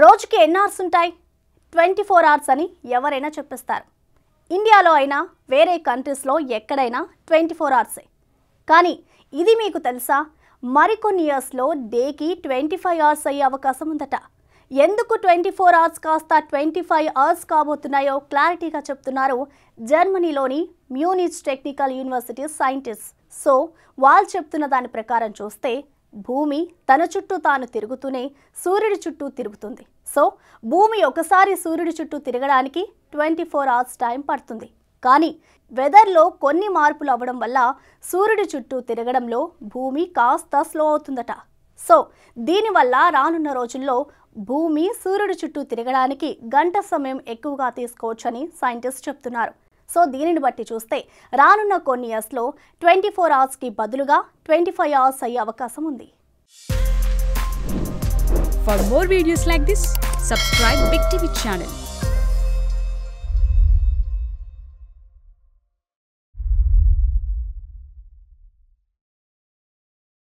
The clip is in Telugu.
రోజుకి ఎన్ని అవర్స్ ఉంటాయి? 24 అవర్స్ అని ఎవరైనా చెప్పేస్తారు. ఇండియాలో అయినా వేరే కంట్రీస్లో ఎక్కడైనా 24 అవర్సే. కానీ ఇది మీకు తెలుసా? మరికొన్ని ఇయర్స్లో డేకి 25 అవర్స్ అయ్యే అవకాశం ఉందట. ఎందుకు 24 అవర్స్ కాస్త 25 అవర్స్ కాబోతున్నాయో క్లారిటీగా చెప్తున్నారు జర్మనీలోని Munich technical university scientist. So వాళ్ళు చెప్తున్న దాని ప్రకారం చూస్తే భూమి తన చుట్టూ తాను తిరుగుతూనే సూర్యుడి చుట్టూ తిరుగుతుంది. సో భూమి ఒకసారి సూర్యుడి చుట్టూ తిరగడానికి 24 అవర్స్ టైం పడుతుంది. కానీ వెదర్లో కొన్ని మార్పులు అవ్వడం వల్ల సూర్యుడి చుట్టూ తిరగడంలో భూమి కాస్త స్లో అవుతుందట. సో దీనివల్ల రానున్న రోజుల్లో భూమి సూర్యుడి చుట్టూ తిరగడానికి గంట సమయం ఎక్కువగా తీసుకోవచ్చని సైంటిస్ట్ చెప్తున్నారు. సో దీనిని బట్టి చూస్తే రానున్న కొన్ని ఇయర్స్లో 24 అవర్స్కి బదులుగా 25 అవర్స్ అయ్యే అవకాశం ఉంది. For more videos like this, subscribe Big TV channel.